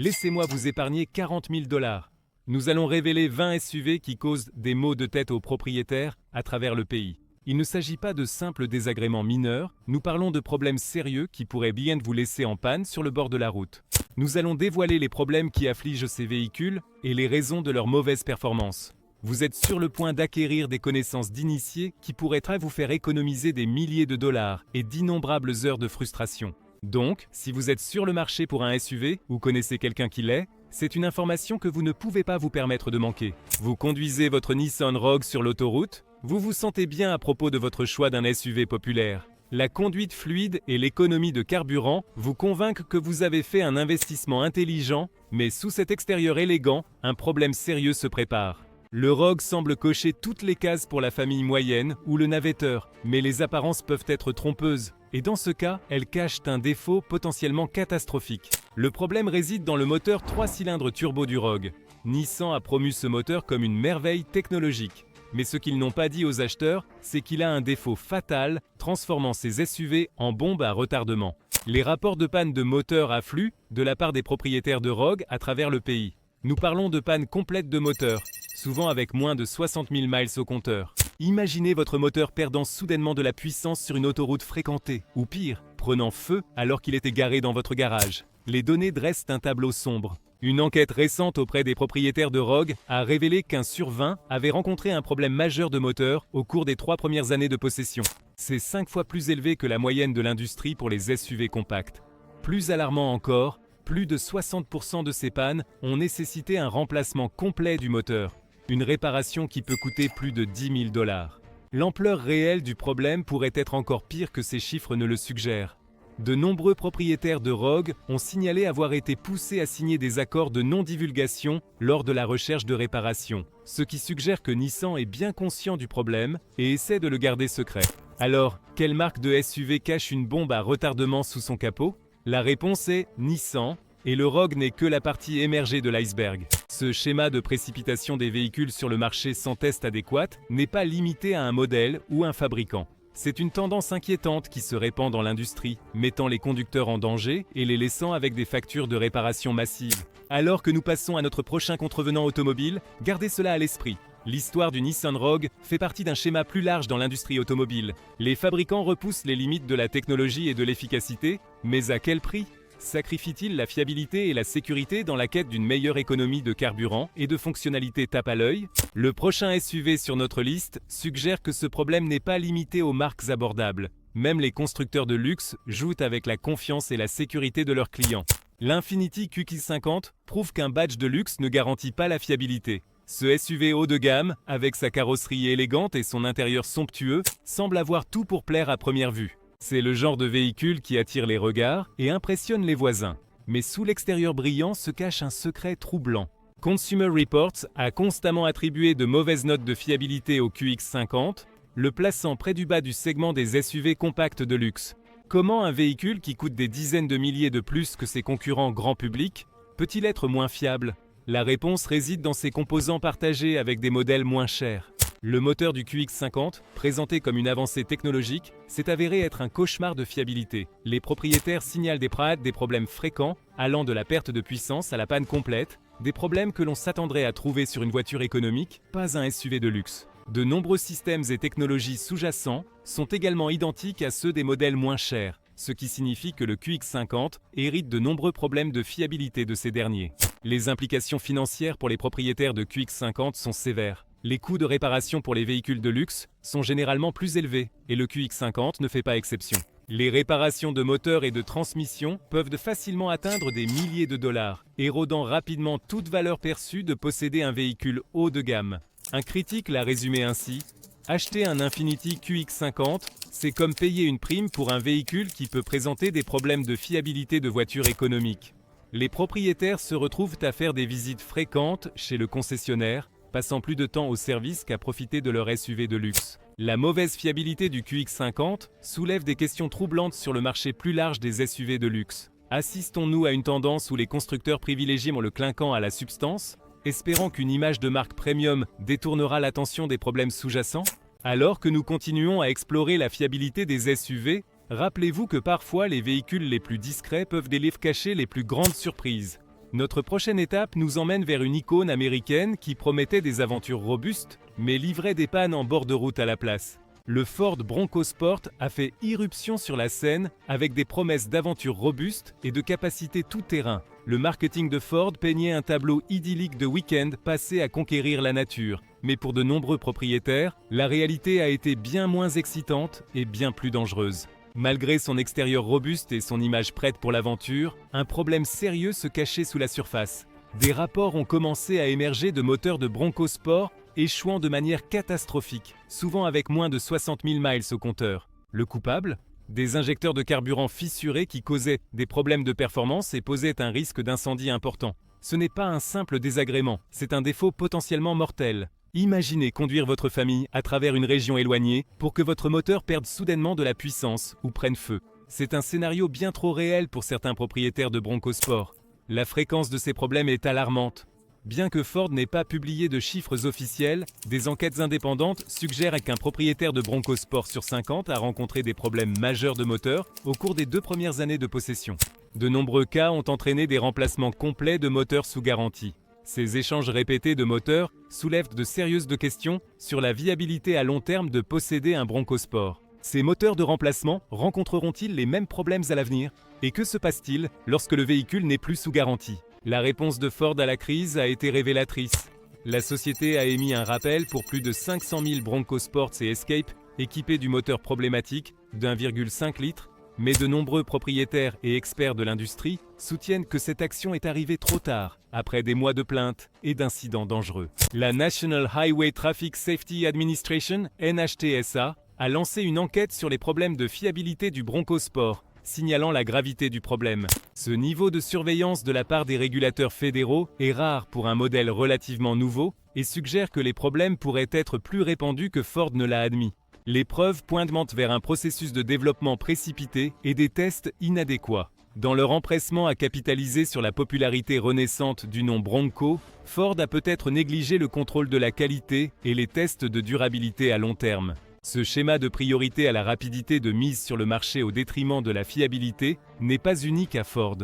Laissez-moi vous épargner 40 000 $. Nous allons révéler 20 SUV qui causent des maux de tête aux propriétaires à travers le pays. Il ne s'agit pas de simples désagréments mineurs, nous parlons de problèmes sérieux qui pourraient bien vous laisser en panne sur le bord de la route. Nous allons dévoiler les problèmes qui affligent ces véhicules et les raisons de leur mauvaise performance. Vous êtes sur le point d'acquérir des connaissances d'initiés qui pourraient vous faire économiser des milliers de dollars et d'innombrables heures de frustration. Donc, si vous êtes sur le marché pour un SUV ou connaissez quelqu'un qui l'est, c'est une information que vous ne pouvez pas vous permettre de manquer. Vous conduisez votre Nissan Rogue sur l'autoroute, vous vous sentez bien à propos de votre choix d'un SUV populaire. La conduite fluide et l'économie de carburant vous convainquent que vous avez fait un investissement intelligent, mais sous cet extérieur élégant, un problème sérieux se prépare. Le Rogue semble cocher toutes les cases pour la famille moyenne ou le navetteur, mais les apparences peuvent être trompeuses, et dans ce cas, elles cachent un défaut potentiellement catastrophique. Le problème réside dans le moteur 3 cylindres turbo du Rogue. Nissan a promu ce moteur comme une merveille technologique. Mais ce qu'ils n'ont pas dit aux acheteurs, c'est qu'il a un défaut fatal, transformant ces SUV en bombes à retardement. Les rapports de panne de moteur affluent de la part des propriétaires de Rogue à travers le pays. Nous parlons de panne complète de moteur, souvent avec moins de 60 000 miles au compteur. Imaginez votre moteur perdant soudainement de la puissance sur une autoroute fréquentée, ou pire, prenant feu alors qu'il était garé dans votre garage. Les données dressent un tableau sombre. Une enquête récente auprès des propriétaires de Rogue a révélé qu'1 sur 20 avait rencontré un problème majeur de moteur au cours des 3 premières années de possession. C'est 5 fois plus élevé que la moyenne de l'industrie pour les SUV compacts. Plus alarmant encore, plus de 60% de ces pannes ont nécessité un remplacement complet du moteur. Une réparation qui peut coûter plus de 10 000 $. L'ampleur réelle du problème pourrait être encore pire que ces chiffres ne le suggèrent. De nombreux propriétaires de Rogue ont signalé avoir été poussés à signer des accords de non-divulgation lors de la recherche de réparation, ce qui suggère que Nissan est bien conscient du problème et essaie de le garder secret. Alors, quelle marque de SUV cache une bombe à retardement sous son capot? La réponse est Nissan, et le Rogue n'est que la partie émergée de l'iceberg. Ce schéma de précipitation des véhicules sur le marché sans test adéquat n'est pas limité à un modèle ou un fabricant. C'est une tendance inquiétante qui se répand dans l'industrie, mettant les conducteurs en danger et les laissant avec des factures de réparation massives. Alors que nous passons à notre prochain contrevenant automobile, gardez cela à l'esprit. L'histoire du Nissan Rogue fait partie d'un schéma plus large dans l'industrie automobile. Les fabricants repoussent les limites de la technologie et de l'efficacité, mais à quel prix ? Sacrifie-t-il la fiabilité et la sécurité dans la quête d'une meilleure économie de carburant et de fonctionnalités tape à l'œil? Le prochain SUV sur notre liste suggère que ce problème n'est pas limité aux marques abordables. Même les constructeurs de luxe jouent avec la confiance et la sécurité de leurs clients. L'Infiniti QX50 prouve qu'un badge de luxe ne garantit pas la fiabilité. Ce SUV haut de gamme, avec sa carrosserie élégante et son intérieur somptueux, semble avoir tout pour plaire à première vue. C'est le genre de véhicule qui attire les regards et impressionne les voisins. Mais sous l'extérieur brillant se cache un secret troublant. Consumer Reports a constamment attribué de mauvaises notes de fiabilité au QX50, le plaçant près du bas du segment des SUV compacts de luxe. Comment un véhicule qui coûte des dizaines de milliers de plus que ses concurrents grand public peut-il être moins fiable? La réponse réside dans ses composants partagés avec des modèles moins chers. Le moteur du QX50, présenté comme une avancée technologique, s'est avéré être un cauchemar de fiabilité. Les propriétaires signalent des problèmes fréquents, allant de la perte de puissance à la panne complète, des problèmes que l'on s'attendrait à trouver sur une voiture économique, pas un SUV de luxe. De nombreux systèmes et technologies sous-jacents sont également identiques à ceux des modèles moins chers, ce qui signifie que le QX50 hérite de nombreux problèmes de fiabilité de ces derniers. Les implications financières pour les propriétaires de QX50 sont sévères. Les coûts de réparation pour les véhicules de luxe sont généralement plus élevés, et le QX50 ne fait pas exception. Les réparations de moteurs et de transmission peuvent facilement atteindre des milliers de dollars, érodant rapidement toute valeur perçue de posséder un véhicule haut de gamme. Un critique l'a résumé ainsi: acheter un Infiniti QX50, c'est comme payer une prime pour un véhicule qui peut présenter des problèmes de fiabilité de voiture économique. Les propriétaires se retrouvent à faire des visites fréquentes chez le concessionnaire, passant plus de temps au service qu'à profiter de leur SUV de luxe. La mauvaise fiabilité du QX50 soulève des questions troublantes sur le marché plus large des SUV de luxe. Assistons-nous à une tendance où les constructeurs privilégient le clinquant à la substance, espérant qu'une image de marque premium détournera l'attention des problèmes sous-jacents? Alors que nous continuons à explorer la fiabilité des SUV, rappelez-vous que parfois les véhicules les plus discrets peuvent cacher les plus grandes surprises. Notre prochaine étape nous emmène vers une icône américaine qui promettait des aventures robustes, mais livrait des pannes en bord de route à la place. Le Ford Bronco Sport a fait irruption sur la scène avec des promesses d'aventures robustes et de capacités tout-terrain. Le marketing de Ford peignait un tableau idyllique de week-end passé à conquérir la nature. Mais pour de nombreux propriétaires, la réalité a été bien moins excitante et bien plus dangereuse. Malgré son extérieur robuste et son image prête pour l'aventure, un problème sérieux se cachait sous la surface. Des rapports ont commencé à émerger de moteurs de Bronco Sport échouant de manière catastrophique, souvent avec moins de 60 000 miles au compteur. Le coupable ? Des injecteurs de carburant fissurés qui causaient des problèmes de performance et posaient un risque d'incendie important. Ce n'est pas un simple désagrément, c'est un défaut potentiellement mortel. Imaginez conduire votre famille à travers une région éloignée pour que votre moteur perde soudainement de la puissance ou prenne feu. C'est un scénario bien trop réel pour certains propriétaires de Bronco Sport. La fréquence de ces problèmes est alarmante. Bien que Ford n'ait pas publié de chiffres officiels, des enquêtes indépendantes suggèrent qu'un propriétaire de Bronco Sport sur 50 a rencontré des problèmes majeurs de moteur au cours des 2 premières années de possession. De nombreux cas ont entraîné des remplacements complets de moteurs sous garantie. Ces échanges répétés de moteurs soulèvent de sérieuses questions sur la viabilité à long terme de posséder un Bronco Sport. Ces moteurs de remplacement rencontreront-ils les mêmes problèmes à l'avenir ? Et que se passe-t-il lorsque le véhicule n'est plus sous garantie ? La réponse de Ford à la crise a été révélatrice. La société a émis un rappel pour plus de 500 000 Bronco Sports et Escape équipés du moteur problématique d'1,5 litre, mais de nombreux propriétaires et experts de l'industrie soutiennent que cette action est arrivée trop tard, après des mois de plaintes et d'incidents dangereux. La National Highway Traffic Safety Administration, NHTSA, a lancé une enquête sur les problèmes de fiabilité du Bronco Sport, signalant la gravité du problème. Ce niveau de surveillance de la part des régulateurs fédéraux est rare pour un modèle relativement nouveau et suggère que les problèmes pourraient être plus répandus que Ford ne l'a admis. Les preuves pointent vers un processus de développement précipité et des tests inadéquats. Dans leur empressement à capitaliser sur la popularité renaissante du nom Bronco, Ford a peut-être négligé le contrôle de la qualité et les tests de durabilité à long terme. Ce schéma de priorité à la rapidité de mise sur le marché au détriment de la fiabilité n'est pas unique à Ford.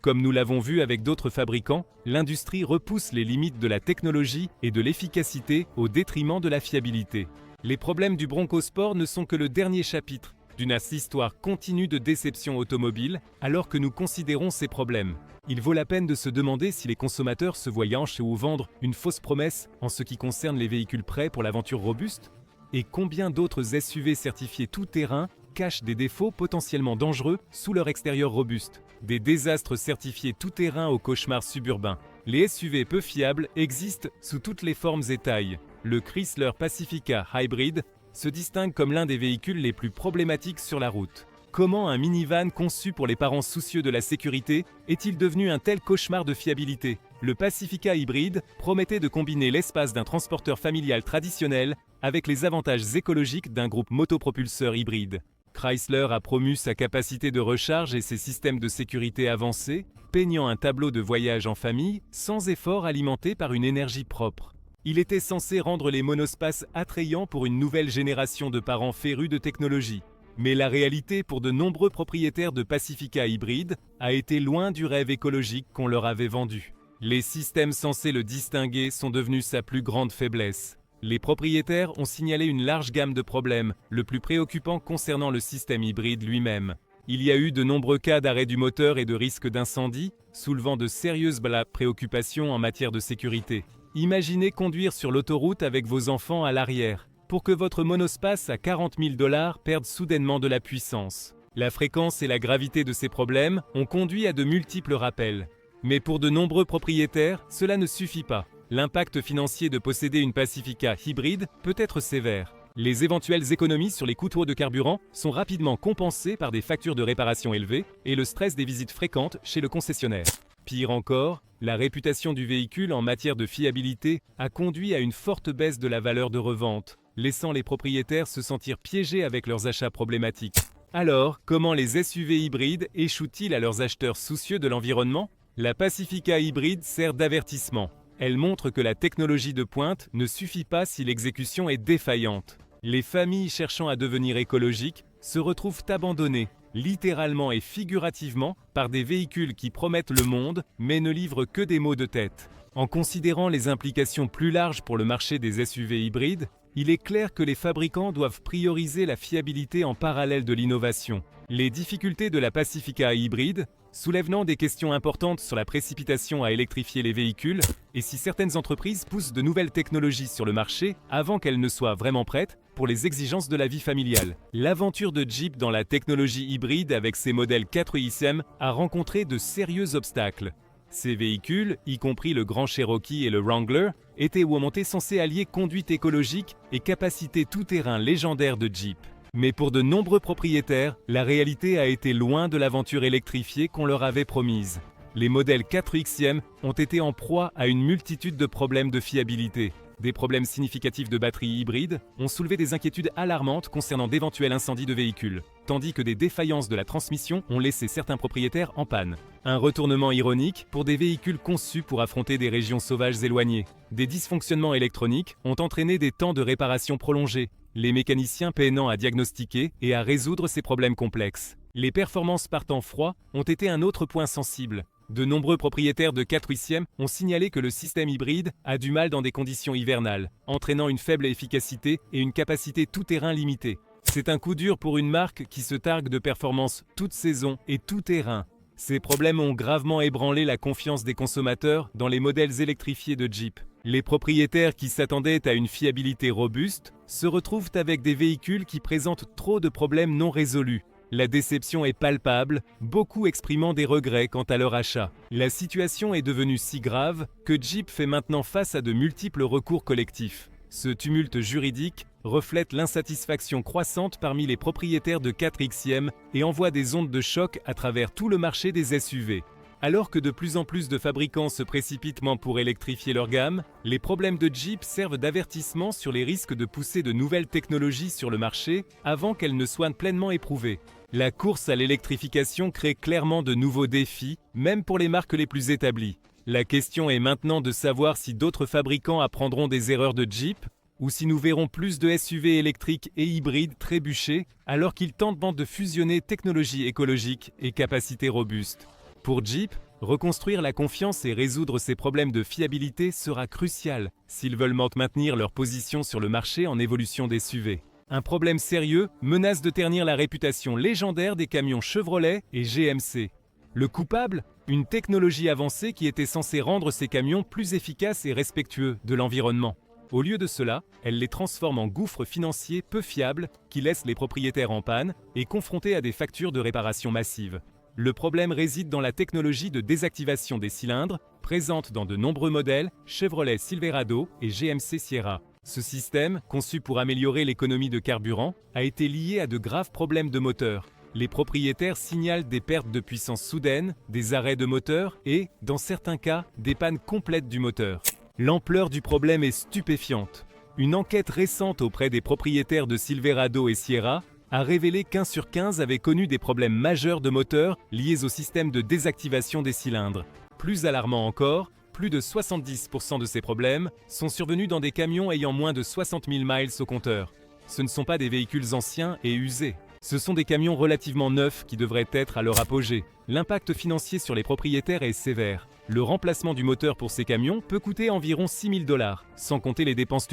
Comme nous l'avons vu avec d'autres fabricants, l'industrie repousse les limites de la technologie et de l'efficacité au détriment de la fiabilité. Les problèmes du Bronco Sport ne sont que le dernier chapitre d'une histoire continue de déception automobile, alors que nous considérons ces problèmes. Il vaut la peine de se demander si les consommateurs se voient acheter ou vendre une fausse promesse en ce qui concerne les véhicules prêts pour l'aventure robuste. Et combien d'autres SUV certifiés tout-terrain cachent des défauts potentiellement dangereux sous leur extérieur robuste. Des désastres certifiés tout-terrain aux cauchemars suburbains. Les SUV peu fiables existent sous toutes les formes et tailles. Le Chrysler Pacifica Hybrid se distingue comme l'un des véhicules les plus problématiques sur la route. Comment un minivan conçu pour les parents soucieux de la sécurité est-il devenu un tel cauchemar de fiabilité ? Le Pacifica Hybrid promettait de combiner l'espace d'un transporteur familial traditionnel avec les avantages écologiques d'un groupe motopropulseur hybride. Chrysler a promu sa capacité de recharge et ses systèmes de sécurité avancés, peignant un tableau de voyage en famille sans effort alimenté par une énergie propre. Il était censé rendre les monospaces attrayants pour une nouvelle génération de parents férus de technologie. Mais la réalité pour de nombreux propriétaires de Pacifica hybrides a été loin du rêve écologique qu'on leur avait vendu. Les systèmes censés le distinguer sont devenus sa plus grande faiblesse. Les propriétaires ont signalé une large gamme de problèmes, le plus préoccupant concernant le système hybride lui-même. Il y a eu de nombreux cas d'arrêt du moteur et de risque d'incendie, soulevant de sérieuses préoccupations en matière de sécurité. Imaginez conduire sur l'autoroute avec vos enfants à l'arrière, pour que votre monospace à 40 000 $ perde soudainement de la puissance. La fréquence et la gravité de ces problèmes ont conduit à de multiples rappels. Mais pour de nombreux propriétaires, cela ne suffit pas. L'impact financier de posséder une Pacifica hybride peut être sévère. Les éventuelles économies sur les coûts de carburant sont rapidement compensées par des factures de réparation élevées et le stress des visites fréquentes chez le concessionnaire. Pire encore, la réputation du véhicule en matière de fiabilité a conduit à une forte baisse de la valeur de revente, laissant les propriétaires se sentir piégés avec leurs achats problématiques. Alors, comment les SUV hybrides échouent-ils à leurs acheteurs soucieux de l'environnement ? La Pacifica hybride sert d'avertissement. Elle montre que la technologie de pointe ne suffit pas si l'exécution est défaillante. Les familles cherchant à devenir écologiques se retrouvent abandonnées littéralement et figurativement, par des véhicules qui promettent le monde, mais ne livrent que des maux de tête. En considérant les implications plus larges pour le marché des SUV hybrides, il est clair que les fabricants doivent prioriser la fiabilité en parallèle de l'innovation. Les difficultés de la Pacifica hybride soulèvent des questions importantes sur la précipitation à électrifier les véhicules et si certaines entreprises poussent de nouvelles technologies sur le marché avant qu'elles ne soient vraiment prêtes pour les exigences de la vie familiale. L'aventure de Jeep dans la technologie hybride avec ses modèles 4XM a rencontré de sérieux obstacles. Ces véhicules, y compris le Grand Cherokee et le Wrangler, étaient ou ont été censés allier conduite écologique et capacité tout-terrain légendaire de Jeep. Mais pour de nombreux propriétaires, la réalité a été loin de l'aventure électrifiée qu'on leur avait promise. Les modèles 4XM ont été en proie à une multitude de problèmes de fiabilité. Des problèmes significatifs de batterie hybride ont soulevé des inquiétudes alarmantes concernant d'éventuels incendies de véhicules, tandis que des défaillances de la transmission ont laissé certains propriétaires en panne. Un retournement ironique pour des véhicules conçus pour affronter des régions sauvages éloignées. Des dysfonctionnements électroniques ont entraîné des temps de réparation prolongés, les mécaniciens peinant à diagnostiquer et à résoudre ces problèmes complexes. Les performances par temps froid ont été un autre point sensible. De nombreux propriétaires de 4XM ont signalé que le système hybride a du mal dans des conditions hivernales, entraînant une faible efficacité et une capacité tout-terrain limitée. C'est un coup dur pour une marque qui se targue de performances toute saison et tout-terrain. Ces problèmes ont gravement ébranlé la confiance des consommateurs dans les modèles électrifiés de Jeep. Les propriétaires qui s'attendaient à une fiabilité robuste se retrouvent avec des véhicules qui présentent trop de problèmes non résolus. La déception est palpable, beaucoup exprimant des regrets quant à leur achat. La situation est devenue si grave que Jeep fait maintenant face à de multiples recours collectifs. Ce tumulte juridique reflète l'insatisfaction croissante parmi les propriétaires de 4XM et envoie des ondes de choc à travers tout le marché des SUV. Alors que de plus en plus de fabricants se précipitent pour électrifier leur gamme, les problèmes de Jeep servent d'avertissement sur les risques de pousser de nouvelles technologies sur le marché avant qu'elles ne soient pleinement éprouvées. La course à l'électrification crée clairement de nouveaux défis, même pour les marques les plus établies. La question est maintenant de savoir si d'autres fabricants apprendront des erreurs de Jeep, ou si nous verrons plus de SUV électriques et hybrides trébucher alors qu'ils tentent de fusionner technologie écologique et capacité robuste. Pour Jeep, reconstruire la confiance et résoudre ces problèmes de fiabilité sera crucial s'ils veulent maintenir leur position sur le marché en évolution des SUV. Un problème sérieux menace de ternir la réputation légendaire des camions Chevrolet et GMC. Le coupable ? Une technologie avancée qui était censée rendre ces camions plus efficaces et respectueux de l'environnement. Au lieu de cela, elle les transforme en gouffres financiers peu fiables qui laissent les propriétaires en panne et confrontés à des factures de réparation massives. Le problème réside dans la technologie de désactivation des cylindres, présente dans de nombreux modèles Chevrolet Silverado et GMC Sierra. Ce système, conçu pour améliorer l'économie de carburant, a été lié à de graves problèmes de moteur. Les propriétaires signalent des pertes de puissance soudaines, des arrêts de moteur et, dans certains cas, des pannes complètes du moteur. L'ampleur du problème est stupéfiante. Une enquête récente auprès des propriétaires de Silverado et Sierra a révélé qu'1 sur 15 avaient connu des problèmes majeurs de moteur liés au système de désactivation des cylindres. Plus alarmant encore, plus de 70% de ces problèmes sont survenus dans des camions ayant moins de 60 000 miles au compteur. Ce ne sont pas des véhicules anciens et usés. Ce sont des camions relativement neufs qui devraient être à leur apogée. L'impact financier sur les propriétaires est sévère. Le remplacement du moteur pour ces camions peut coûter environ 6 000 $, sans compter les dépenses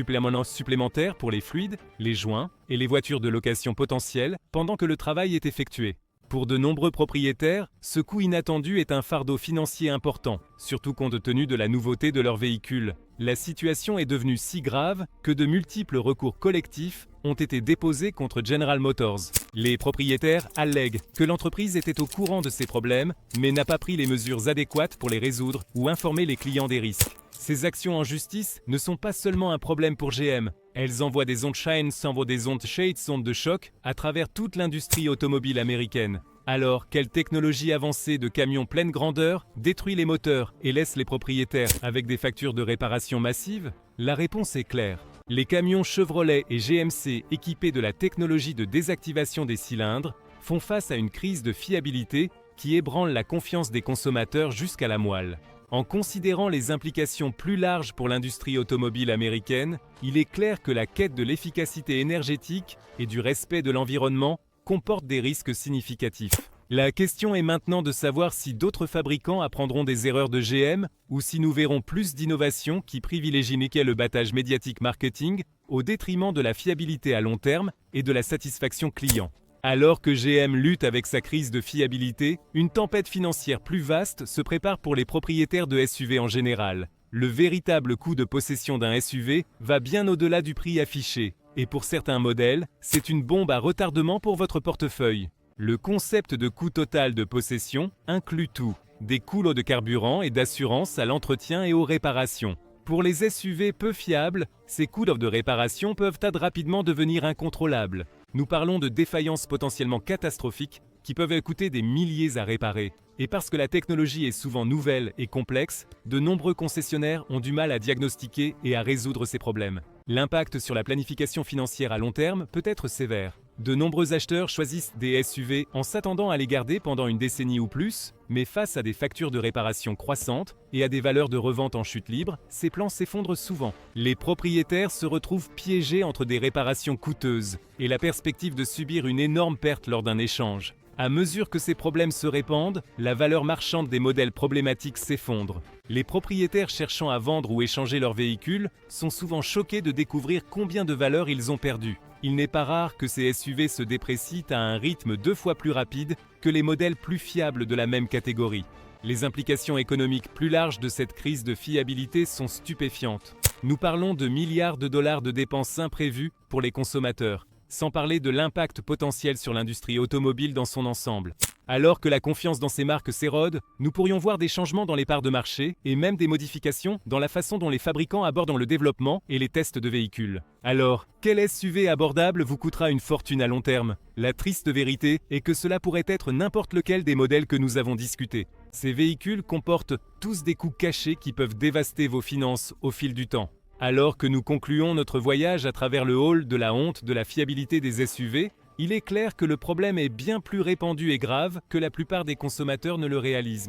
supplémentaires pour les fluides, les joints et les voitures de location potentielles pendant que le travail est effectué. Pour de nombreux propriétaires, ce coût inattendu est un fardeau financier important, surtout compte tenu de la nouveauté de leur véhicule. La situation est devenue si grave que de multiples recours collectifs ont été déposés contre General Motors. Les propriétaires allèguent que l'entreprise était au courant de ces problèmes, mais n'a pas pris les mesures adéquates pour les résoudre ou informer les clients des risques. Ces actions en justice ne sont pas seulement un problème pour GM. Elles envoient des ondes ondes de choc à travers toute l'industrie automobile américaine. Alors, quelle technologie avancée de camions pleine grandeur détruit les moteurs et laisse les propriétaires avec des factures de réparation massives? La réponse est claire. Les camions Chevrolet et GMC équipés de la technologie de désactivation des cylindres font face à une crise de fiabilité qui ébranle la confiance des consommateurs jusqu'à la moelle. En considérant les implications plus larges pour l'industrie automobile américaine, il est clair que la quête de l'efficacité énergétique et du respect de l'environnement comportent des risques significatifs. La question est maintenant de savoir si d'autres fabricants apprendront des erreurs de GM ou si nous verrons plus d'innovations qui privilégient le battage médiatique marketing au détriment de la fiabilité à long terme et de la satisfaction client. Alors que GM lutte avec sa crise de fiabilité, une tempête financière plus vaste se prépare pour les propriétaires de SUV en général. Le véritable coût de possession d'un SUV va bien au-delà du prix affiché, et pour certains modèles, c'est une bombe à retardement pour votre portefeuille. Le concept de coût total de possession inclut tout, des coûts de carburant et d'assurance à l'entretien et aux réparations. Pour les SUV peu fiables, ces coûts de réparation peuvent rapidement devenir incontrôlables. Nous parlons de défaillances potentiellement catastrophiques qui peuvent coûter des milliers à réparer. Et parce que la technologie est souvent nouvelle et complexe, de nombreux concessionnaires ont du mal à diagnostiquer et à résoudre ces problèmes. L'impact sur la planification financière à long terme peut être sévère. De nombreux acheteurs choisissent des SUV en s'attendant à les garder pendant une décennie ou plus, mais face à des factures de réparation croissantes et à des valeurs de revente en chute libre, ces plans s'effondrent souvent. Les propriétaires se retrouvent piégés entre des réparations coûteuses et la perspective de subir une énorme perte lors d'un échange. À mesure que ces problèmes se répandent, la valeur marchande des modèles problématiques s'effondre. Les propriétaires cherchant à vendre ou échanger leur véhicule sont souvent choqués de découvrir combien de valeur ils ont perdu. Il n'est pas rare que ces SUV se déprécient à un rythme 2 fois plus rapide que les modèles plus fiables de la même catégorie. Les implications économiques plus larges de cette crise de fiabilité sont stupéfiantes. Nous parlons de milliards de dollars de dépenses imprévues pour les consommateurs, sans parler de l'impact potentiel sur l'industrie automobile dans son ensemble. Alors que la confiance dans ces marques s'érode, nous pourrions voir des changements dans les parts de marché et même des modifications dans la façon dont les fabricants abordent le développement et les tests de véhicules. Alors, quel SUV abordable vous coûtera une fortune à long terme? La triste vérité est que cela pourrait être n'importe lequel des modèles que nous avons discutés. Ces véhicules comportent tous des coûts cachés qui peuvent dévaster vos finances au fil du temps. Alors que nous concluons notre voyage à travers le hall de la honte de la fiabilité des SUV, il est clair que le problème est bien plus répandu et grave que la plupart des consommateurs ne le réalisent.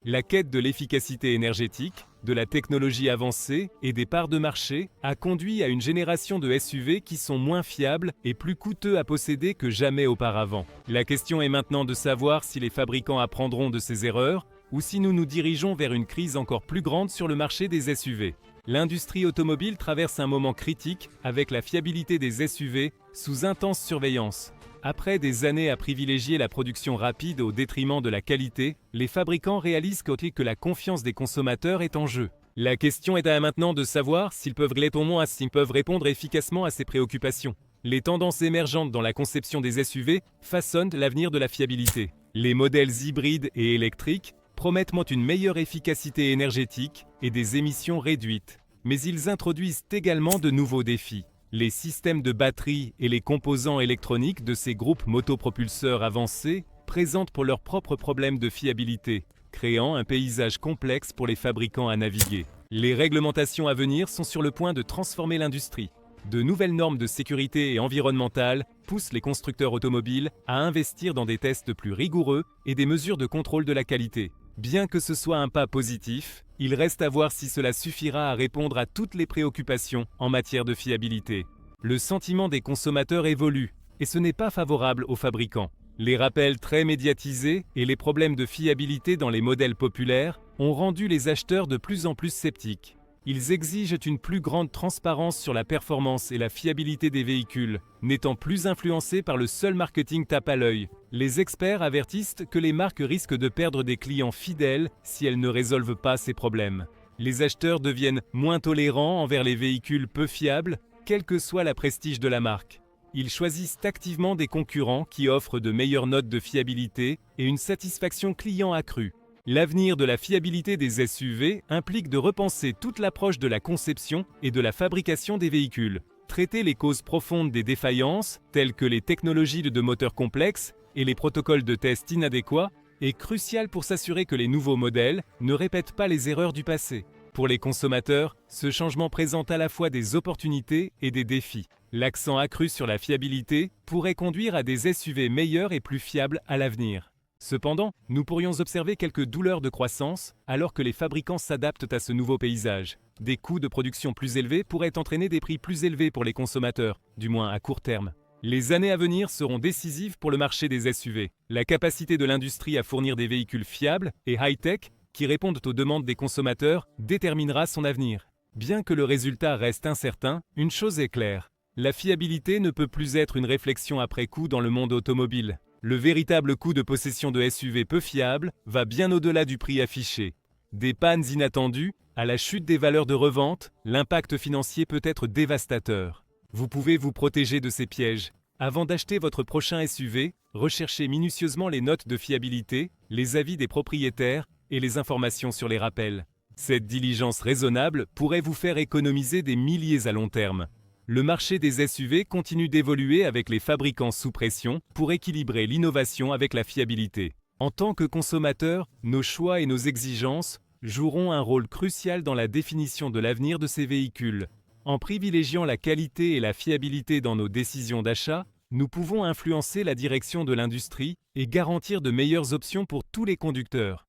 La quête de l'efficacité énergétique, de la technologie avancée et des parts de marché a conduit à une génération de SUV qui sont moins fiables et plus coûteux à posséder que jamais auparavant. La question est maintenant de savoir si les fabricants apprendront de ces erreurs ou si nous nous dirigeons vers une crise encore plus grande sur le marché des SUV. L'industrie automobile traverse un moment critique avec la fiabilité des SUV sous intense surveillance. Après des années à privilégier la production rapide au détriment de la qualité, les fabricants réalisent que la confiance des consommateurs est en jeu. La question est maintenant de savoir s'ils peuvent répondre efficacement à ces préoccupations. Les tendances émergentes dans la conception des SUV façonnent l'avenir de la fiabilité. Les modèles hybrides et électriques promettent une meilleure efficacité énergétique et des émissions réduites. Mais ils introduisent également de nouveaux défis. Les systèmes de batterie et les composants électroniques de ces groupes motopropulseurs avancés présentent pour leurs propres problèmes de fiabilité, créant un paysage complexe pour les fabricants à naviguer. Les réglementations à venir sont sur le point de transformer l'industrie. De nouvelles normes de sécurité et environnementale poussent les constructeurs automobiles à investir dans des tests plus rigoureux et des mesures de contrôle de la qualité. Bien que ce soit un pas positif, il reste à voir si cela suffira à répondre à toutes les préoccupations en matière de fiabilité. Le sentiment des consommateurs évolue, et ce n'est pas favorable aux fabricants. Les rappels très médiatisés et les problèmes de fiabilité dans les modèles populaires ont rendu les acheteurs de plus en plus sceptiques. Ils exigent une plus grande transparence sur la performance et la fiabilité des véhicules, n'étant plus influencés par le seul marketing tape à l'œil. Les experts avertissent que les marques risquent de perdre des clients fidèles si elles ne résolvent pas ces problèmes. Les acheteurs deviennent moins tolérants envers les véhicules peu fiables, quel que soit le prestige de la marque. Ils choisissent activement des concurrents qui offrent de meilleures notes de fiabilité et une satisfaction client accrue. L'avenir de la fiabilité des SUV implique de repenser toute l'approche de la conception et de la fabrication des véhicules. Traiter les causes profondes des défaillances, telles que les technologies de moteurs complexes et les protocoles de test inadéquats, est crucial pour s'assurer que les nouveaux modèles ne répètent pas les erreurs du passé. Pour les consommateurs, ce changement présente à la fois des opportunités et des défis. L'accent accru sur la fiabilité pourrait conduire à des SUV meilleurs et plus fiables à l'avenir. Cependant, nous pourrions observer quelques douleurs de croissance alors que les fabricants s'adaptent à ce nouveau paysage. Des coûts de production plus élevés pourraient entraîner des prix plus élevés pour les consommateurs, du moins à court terme. Les années à venir seront décisives pour le marché des SUV. La capacité de l'industrie à fournir des véhicules fiables et high-tech qui répondent aux demandes des consommateurs déterminera son avenir. Bien que le résultat reste incertain, une chose est claire. La fiabilité ne peut plus être une réflexion après coup dans le monde automobile. Le véritable coût de possession de SUV peu fiables va bien au-delà du prix affiché. Des pannes inattendues, à la chute des valeurs de revente, l'impact financier peut être dévastateur. Vous pouvez vous protéger de ces pièges. Avant d'acheter votre prochain SUV, recherchez minutieusement les notes de fiabilité, les avis des propriétaires et les informations sur les rappels. Cette diligence raisonnable pourrait vous faire économiser des milliers à long terme. Le marché des SUV continue d'évoluer avec les fabricants sous pression pour équilibrer l'innovation avec la fiabilité. En tant que consommateurs, nos choix et nos exigences joueront un rôle crucial dans la définition de l'avenir de ces véhicules. En privilégiant la qualité et la fiabilité dans nos décisions d'achat, nous pouvons influencer la direction de l'industrie et garantir de meilleures options pour tous les conducteurs.